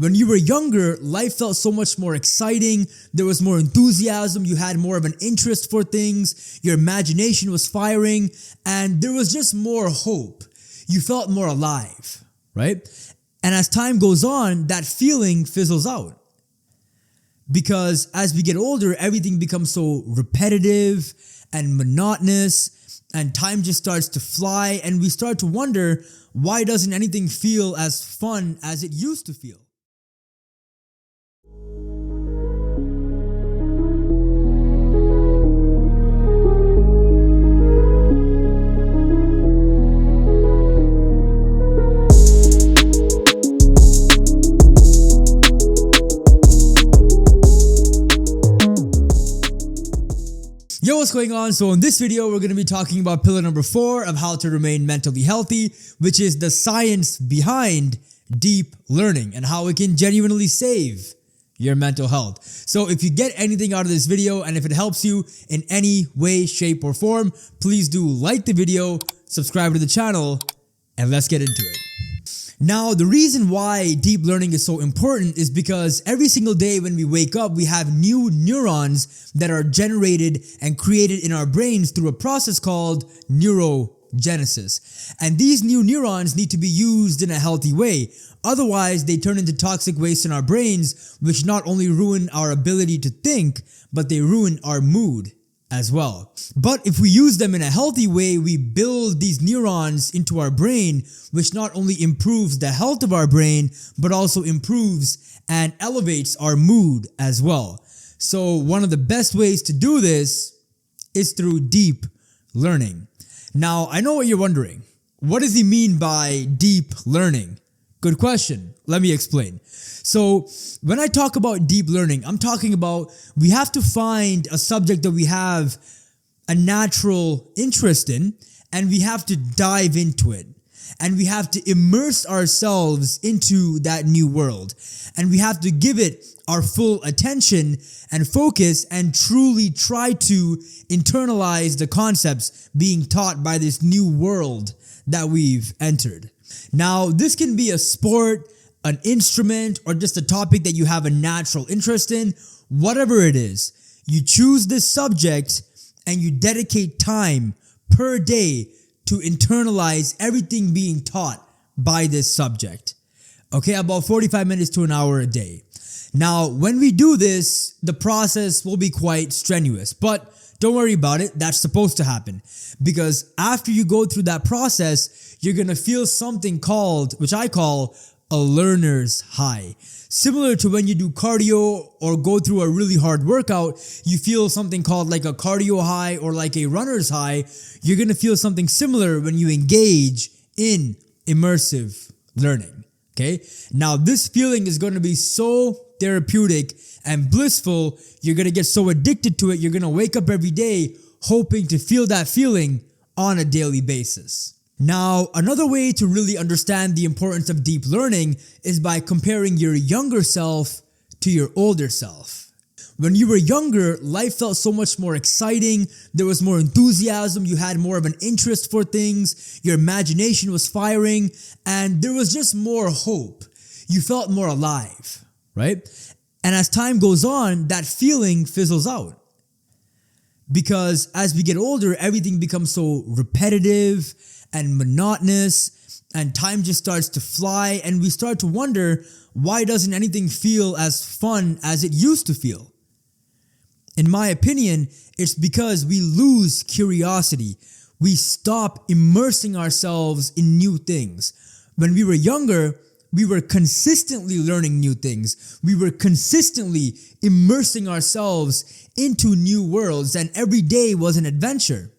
When you were younger, life felt so much more exciting. There was more enthusiasm. You had more of an interest for things. Your imagination was firing, and there was just more hope. You felt more alive, right? And as time goes on, that feeling fizzles out. Because as we get older, everything becomes so repetitive and monotonous, and time just starts to fly, and we start to wonder, why doesn't anything feel as fun as it used to feel? Yo, what's going on? So in this video, we're going to be talking about pillar number 4 of how to remain mentally healthy, which is the science behind deep learning and how it can genuinely save your mental health. So if you get anything out of this video and if it helps you in any way, shape, or form, please do like the video, subscribe to the channel, and let's get into it. Now, the reason why deep learning is so important is because every single day when we wake up, we have new neurons that are generated and created in our brains through a process called neurogenesis. And these new neurons need to be used in a healthy way. Otherwise, they turn into toxic waste in our brains, which not only ruin our ability to think, but they ruin our mood as well. But if we use them in a healthy way, we build these neurons into our brain, which not only improves the health of our brain, but also improves and elevates our mood as well. So one of the best ways to do this is through deep learning. Now, I know what you're wondering. What does he mean by deep learning? Good question. Let me explain. So when I talk about deep learning, I'm talking about we have to find a subject that we have a natural interest in, and we have to dive into it. And we have to immerse ourselves into that new world. And we have to give it our full attention and focus and truly try to internalize the concepts being taught by this new world that we've entered. Now, this can be a sport, an instrument, or just a topic that you have a natural interest in. Whatever it is, you choose this subject and you dedicate time per day to internalize everything being taught by this subject. Okay, about 45 minutes to an hour a day. Now, when we do this, the process will be quite strenuous, but don't worry about it. That's supposed to happen, because after you go through that process, you're going to feel something called, which I call, a learner's high. Similar to when you do cardio or go through a really hard workout, you feel something called like a cardio high or like a runner's high. You're going to feel something similar when you engage in immersive learning. Okay. Now, this feeling is going to be so therapeutic and blissful. You're going to get so addicted to it. You're going to wake up every day hoping to feel that feeling on a daily basis. Now, another way to really understand the importance of deep learning is by comparing your younger self to your older self. When you were younger, life felt so much more exciting. There was more enthusiasm. You had more of an interest for things. Your imagination was firing, and there was just more hope. You felt more alive, right? And as time goes on, that feeling fizzles out. Because as we get older, everything becomes so repetitive and monotonous, and time just starts to fly, and we start to wonder, why doesn't anything feel as fun as it used to feel? In my opinion, it's because we lose curiosity. We stop immersing ourselves in new things. When we were younger, we were consistently learning new things. We were consistently immersing ourselves into new worlds, and every day was an adventure.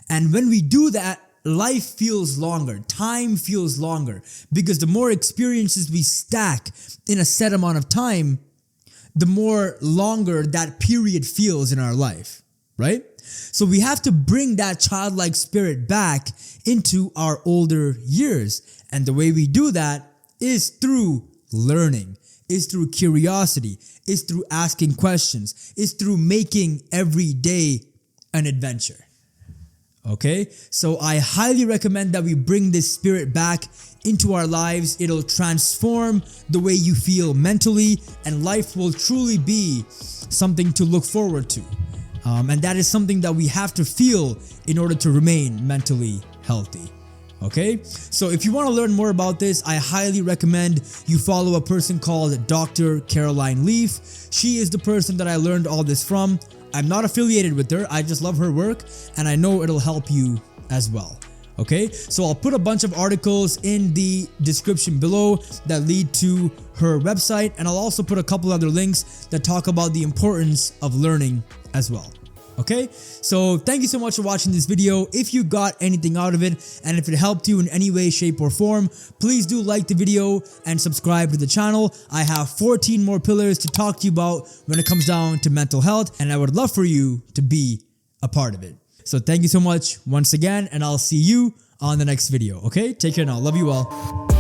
And when we do that, life feels longer, time feels longer, because the more experiences we stack in a set amount of time, the more longer that period feels in our life, right? So we have to bring that childlike spirit back into our older years. And the way we do that is through learning, is through curiosity, is through asking questions, is through making every day an adventure. Okay, so I highly recommend that we bring this spirit back into our lives. It'll transform the way you feel mentally, and life will truly be something to look forward to. And that is something that we have to feel in order to remain mentally healthy. Okay, so if you want to learn more about this, I highly recommend you follow a person called Dr. Caroline Leaf. She is the person that I learned all this from. I'm not affiliated with her, I just love her work, and I know it'll help you as well. Okay, so I'll put a bunch of articles in the description below that lead to her website, and I'll also put a couple other links that talk about the importance of learning as well. Okay, so thank you so much for watching this video. If you got anything out of it, and if it helped you in any way, shape, or form, please do like the video and subscribe to the channel. I have 14 more pillars to talk to you about when it comes down to mental health, and I would love for you to be a part of it. So thank you so much once again, and I'll see you on the next video. Okay, take care now. Love you all.